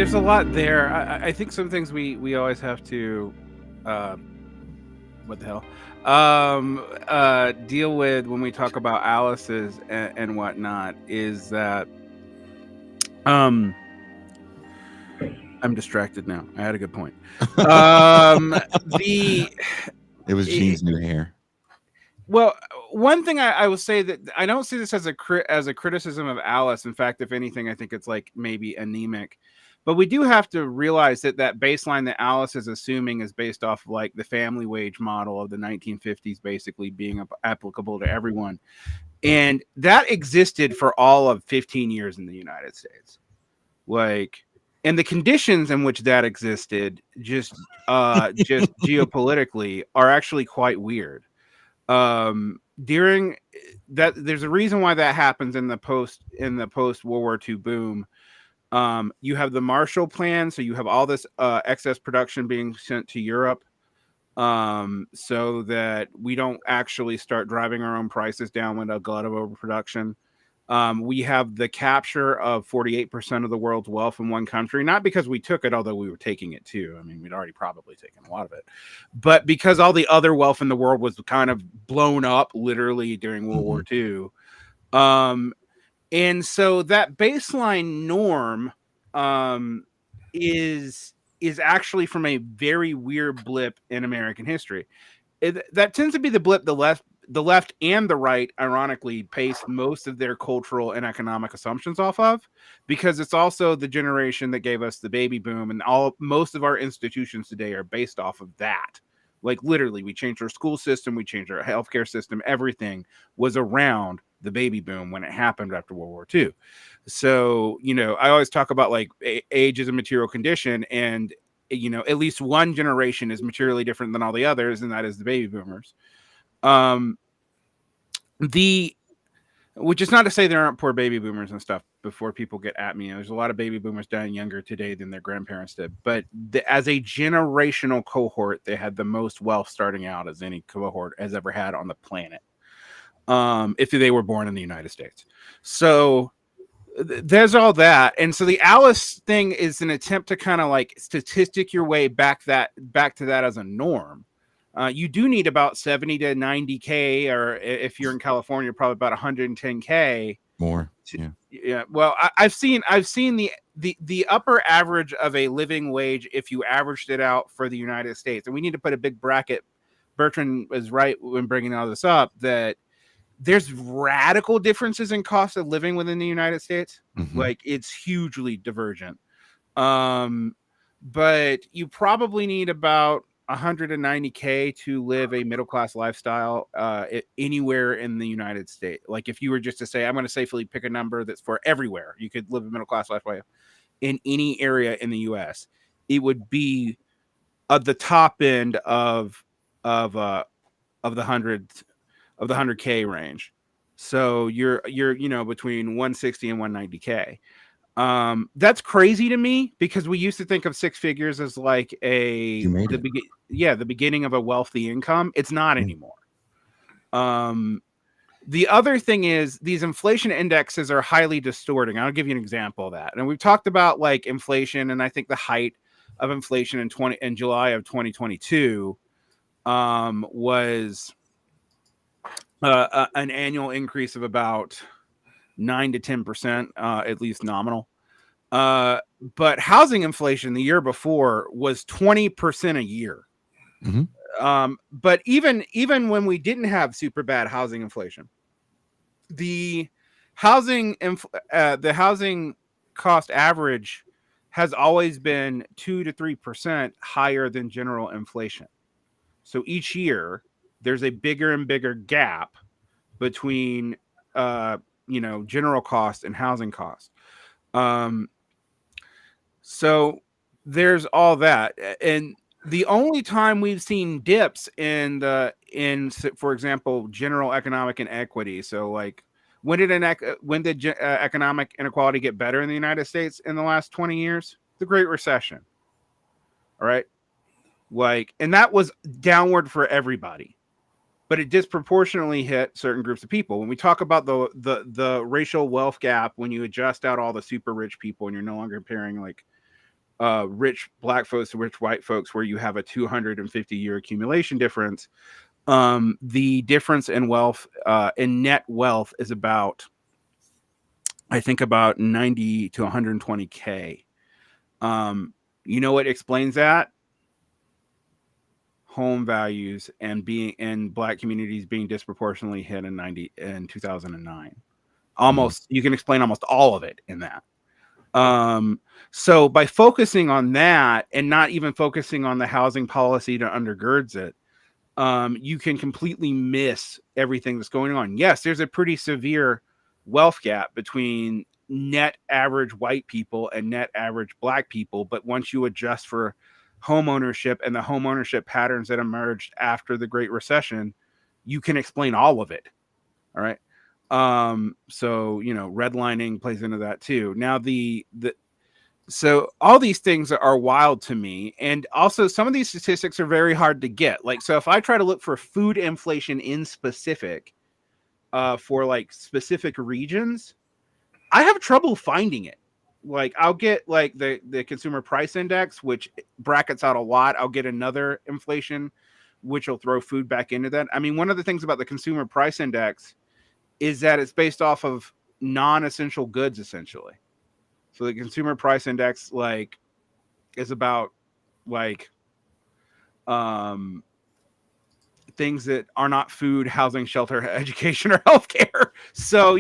there's a lot there. I think some things we always have to, uh, what the hell, deal with when we talk about Alice's and whatnot is that, um, I'm distracted now. I had a good point. The It was it, Gene's new hair. well, one thing I will say that I don't see this as a criticism of Alice. In fact, if anything, I think it's like maybe anemic. But we do have to realize that that baseline that Alice is assuming is based off of like the family wage model of the 1950s, basically being applicable to everyone, and that existed for all of 15 years in the United States. Like, and the conditions in which that existed, just geopolitically, are actually quite weird. During that, there's a reason why that happens in the post World War II boom. You have the Marshall Plan, so you have all this excess production being sent to Europe, so that we don't actually start driving our own prices down with a glut of overproduction. We have the capture of 48% of the world's wealth in one country, not because we took it, although we were taking it too. I mean, we'd already probably taken a lot of it, but because all the other wealth in the world was kind of blown up literally during World War II. Um, and so that baseline norm is actually from a very weird blip in American history. That tends to be the blip the left and the right ironically base most of their cultural and economic assumptions off of, because it's also the generation that gave us the baby boom, and most of our institutions today are based off of that. Like literally, we changed our school system, we changed our healthcare system, everything was around the baby boom when it happened after World War II. So, I always talk about like age is a material condition, and at least one generation is materially different than all the others, and that is the baby boomers. Um, the which is not to say there aren't poor baby boomers and stuff. Before people get at me, there's a lot of baby boomers dying younger today than their grandparents did. But as a generational cohort, they had the most wealth starting out as any cohort has ever had on the planet. If they were born in the United States, so there's all that. And so the Alice thing is an attempt to kind of like statistic your way back to that as a norm. You do need about 70 to 90K, or if you're in California, probably about 110K more. Yeah. Well, I've seen the upper average of a living wage if you averaged it out for the United States. And we need to put a big bracket. Bertrand was right when bringing all this up, that there's radical differences in cost of living within the United States. Like it's hugely divergent. But you probably need about 190K to live a middle class lifestyle anywhere in the United States. Like if you were just to say, I'm going to safely pick a number that's for everywhere, you could live a middle class lifestyle in any area in the U.S. It would be at the top end of the 100K range. So you're between 160 and 190K. That's crazy to me, because we used to think of six figures as like the beginning of a wealthy income. It's not anymore. The other thing is these inflation indexes are highly distorting. I'll give you an example of that. And we've talked about like inflation, and I think the height of inflation in July of 2022 was an annual increase of about 9 to 10%, at least nominal. But housing inflation the year before was 20% a year. But even when we didn't have super bad housing inflation, the housing cost average has always been 2 to 3% higher than general inflation. So each year there's a bigger and bigger gap between general cost and housing cost. So there's all that. And the only time we've seen dips in for example, general economic inequity. So like when did economic inequality get better in the United States in the last 20 years? The Great Recession. All right. Like, and that was downward for everybody, but it disproportionately hit certain groups of people. When we talk about the racial wealth gap, when you adjust out all the super rich people and you're no longer comparing like rich black folks to rich white folks, where you have a 250-year accumulation difference. The difference in wealth, in net wealth, is about, I think, about 90 to 120K. You know what explains that? Home values and being in black communities being disproportionately hit in 2009. Almost, you can explain almost all of it in that. So by focusing on that and not even focusing on the housing policy that undergirds it, you can completely miss everything that's going on. Yes, there's a pretty severe wealth gap between net average white people and net average black people. But once you adjust for home ownership and the home ownership patterns that emerged after the Great Recession, you can explain all of it. All right. So, redlining plays into that too. Now, so all these things are wild to me. And also some of these statistics are very hard to get. Like, so if I try to look for food inflation in specific, for like specific regions, I have trouble finding it. Like, I'll get like the consumer price index, which brackets out a lot. I'll get another inflation, which will throw food back into that. I mean, one of the things about the consumer price index is that it's based off of non-essential goods, essentially. So the consumer price index, like, is about like things that are not food, housing, shelter, education, or healthcare. So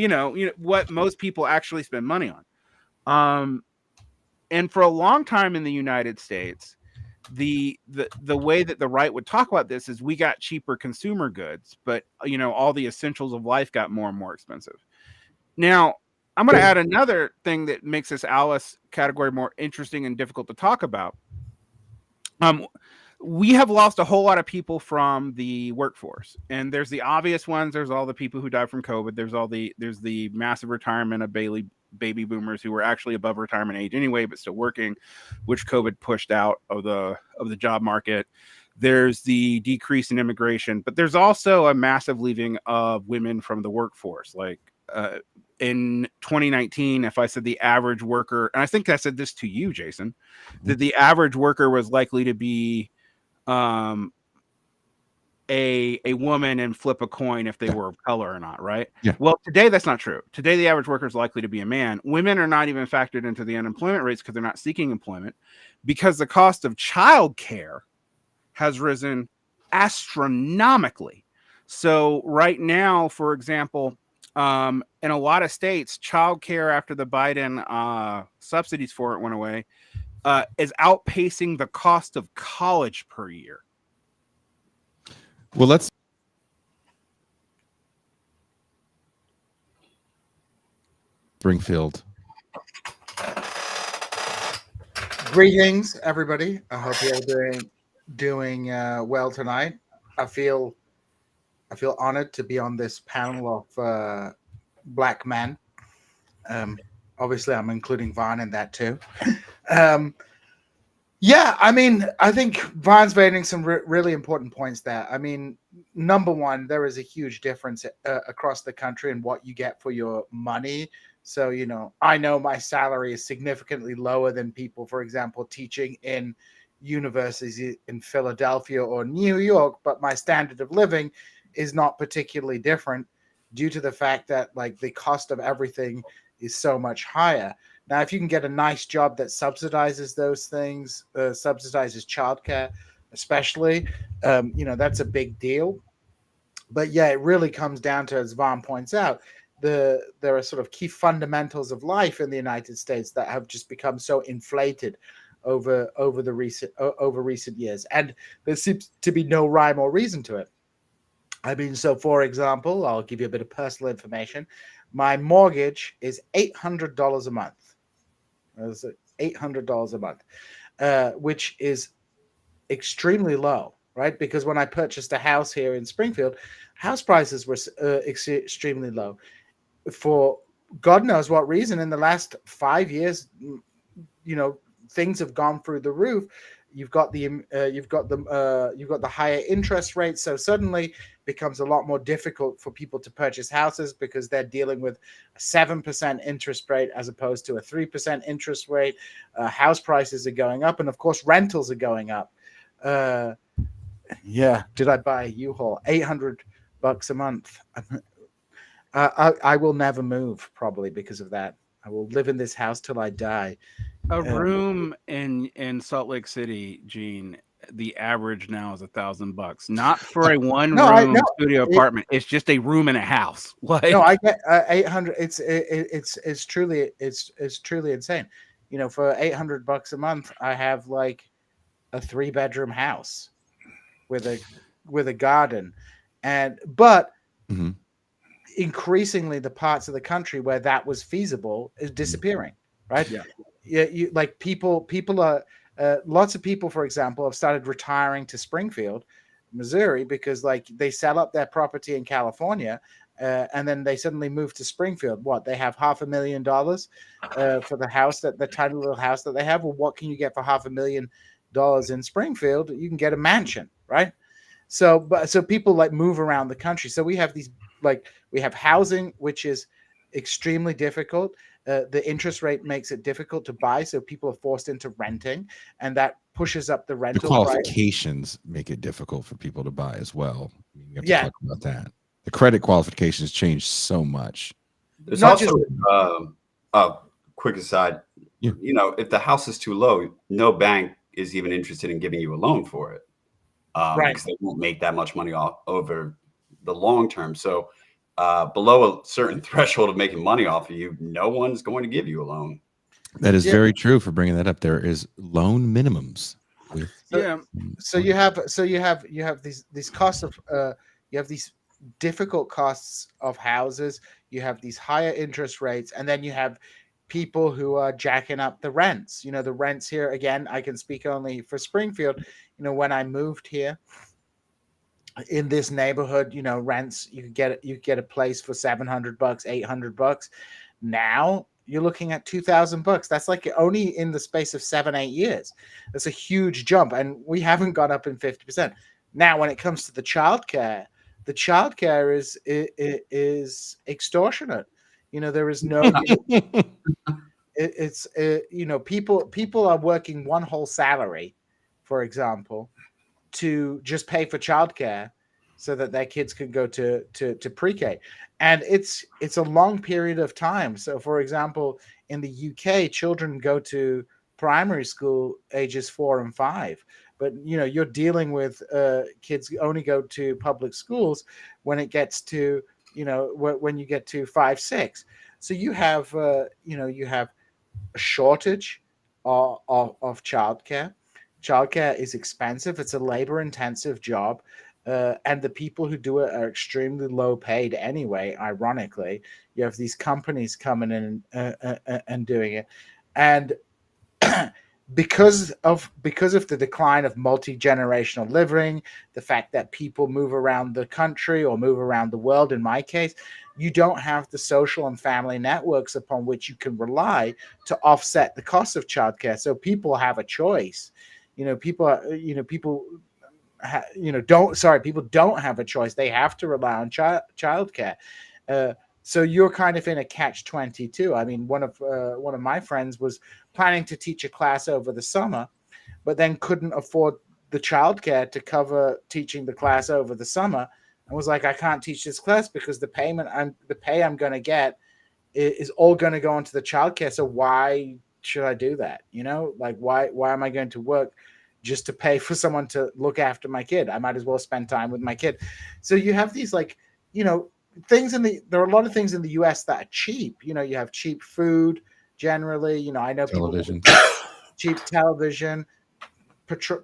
what most people actually spend money on. And for a long time in the United States, the way that the right would talk about this is we got cheaper consumer goods, but all the essentials of life got more and more expensive. Now, I'm going to add another thing that makes this A.L.I.C.E. category more interesting and difficult to talk about. We have lost a whole lot of people from the workforce, and there's the obvious ones. There's all the people who died from COVID. There's the massive retirement of baby boomers who were actually above retirement age anyway, but still working, which COVID pushed out of the job market. There's the decrease in immigration, but there's also a massive leaving of women from the workforce. Like, in 2019, if I said the average worker, and I think I said this to you, Jason, that the average worker was likely to be a woman and flip a coin if they were of color or not, right? Yeah. Well, today that's not true. Today the average worker is likely to be a man. Women are not even factored into the unemployment rates because they're not seeking employment, because the cost of childcare has risen astronomically. So right now, for example, in a lot of states, childcare, after the Biden subsidies for it went away, is outpacing the cost of college per year. Well, let's Springfield. Greetings, everybody. I hope you're doing well tonight. I feel honored to be on this panel of black men. Obviously, I'm including Vaughn in that too. Yeah, I mean, I think Vaughn's making some really important points there. I mean, number one, there is a huge difference across the country in what you get for your money. So, I know my salary is significantly lower than people, for example, teaching in universities in Philadelphia or New York, but my standard of living is not particularly different due to the fact that, like, the cost of everything is so much higher. Now, if you can get a nice job that subsidizes those things, subsidizes childcare, especially, that's a big deal. But yeah, it really comes down to, as Vaughn points out, there are sort of key fundamentals of life in the United States that have just become so inflated over recent years, and there seems to be no rhyme or reason to it. I mean, so for example, I'll give you a bit of personal information. My mortgage is $800 a month. It's $800 a month, which is extremely low, right? Because when I purchased a house here in Springfield, house prices were extremely low. For God knows what reason, in the last 5 years, things have gone through the roof. you've got the higher interest rates, so suddenly becomes a lot more difficult for people to purchase houses because they're dealing with a 7% interest rate as opposed to a 3% interest rate. House prices are going up, and of course rentals are going up. Yeah, did I buy a U-Haul? $800 a month. I will never move probably because of that. I will live in this house till I die. A room in Salt Lake City, Gene, the average now is $1,000. Not for a one-room studio apartment. It's just a room in a house. Like, no, I get 800. It's truly insane. You know, for $800 a month, I have like a 3-bedroom house with a garden, but Mhm. increasingly the parts of the country where that was feasible is disappearing. Right? Yeah. You like people are lots of people, for example, have started retiring to Springfield, Missouri, because like they sell up their property in California, and then they suddenly move to Springfield. What, they have $500,000 for the house, that the tiny little house that they have. Well, what can you get for $500,000 in Springfield? You can get a mansion, right? So people like move around the country. So we have we have housing, which is extremely difficult. The interest rate makes it difficult to buy, so people are forced into renting, and that pushes up the The rental qualifications make it difficult for people to buy as well. You have to Yeah. talk about that. The credit qualifications change so much. There's Not also a quick aside. Yeah. You know, if the house is too low, no bank is even interested in giving you a loan for it, Right. because they won't make that much money off over the long term. So below a certain threshold of making money off of you, no one's going to give you a loan. That is Yeah. very true for bringing that up. There is loan minimums. So you have these costs of you have these difficult costs of houses, you have these higher interest rates, and then you have people who are jacking up the rents. You know, the rents here, again, I can speak only for Springfield. You know, when I moved here in this neighborhood, you know, rents, you get a place for $700, $800. Now you're looking at $2,000. That's like only in the space of 7-8 years. That's a huge jump, and we haven't gone up in 50%. Now, when it comes to the childcare is extortionate. You know, there is no. You know, people are working one whole salary, for example, to just pay for childcare so that their kids can go to pre-K, and it's a long period of time. So, for example, in the UK, children go to primary school ages 4 and 5, but you know, you're dealing with kids only go to public schools when it gets to, you know, when you get to 5, 6. So you have you have a shortage of childcare. Childcare is expensive. It's a labor-intensive job, and the people who do it are extremely low paid anyway. Ironically, you have these companies coming in and doing it, and because of the decline of multi-generational living, the fact that people move around the country or move around the world, in my case, you don't have the social and family networks upon which you can rely to offset the cost of childcare. So people have a choice. You know, people don't have a choice. They have to rely on childcare. So you're kind of in a catch-22. I mean, one of my friends was planning to teach a class over the summer, but then couldn't afford the childcare to cover teaching the class over the summer, and was like, I can't teach this class because the pay I'm going to get is all going to go into the childcare. So why should I do that? You know, like why am I going to work just to pay for someone to look after my kid? I might as well spend time with my kid. So you have these, like, you know, there are a lot of things in the US that are cheap. You know, you have cheap food generally. You know, I know Television. cheap television, petrol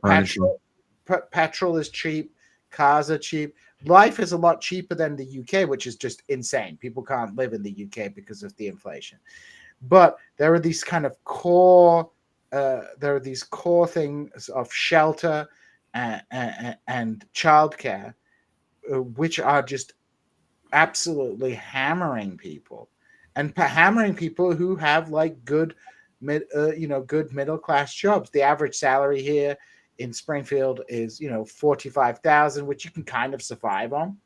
is cheap, cars are cheap. Life is a lot cheaper than the UK, which is just insane. People can't live in the UK because of the inflation. But there are these kind of core things of shelter and childcare, which are just absolutely hammering people, and hammering people who have like good middle class jobs. The average salary here in Springfield is 45,000, which you can kind of survive on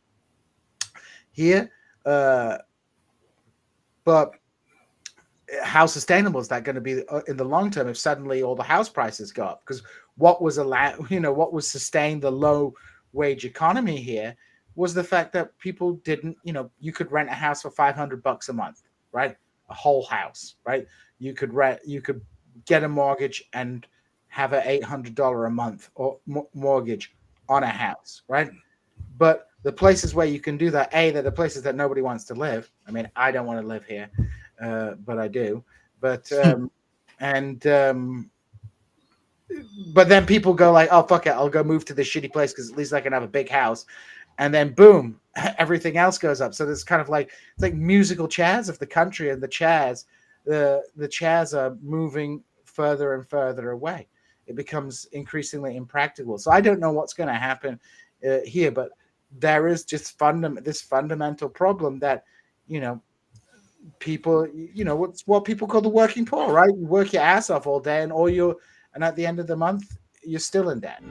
here. But how sustainable is that going to be in the long term if suddenly all the house prices go up? Because what was what was sustained the low wage economy here was the fact that people didn't, you could rent a house for $500 a month, right? A whole house, right? You could get a mortgage and have an $800 a month or mortgage on a house, right? But the places where you can do that, they're the places that nobody wants to live. I mean, I don't want to live here, but I do. But but then people go like, oh fuck it, I'll go move to this shitty place because at least I can have a big house. And then boom, everything else goes up. So there's kind of like, it's like musical chairs of the country, and the chairs are moving further and further away. It becomes increasingly impractical. So I don't know what's going to happen here, but there is just this fundamental problem that, people, what people call the working poor, right? You work your ass off all day, and at the end of the month, you're still in debt.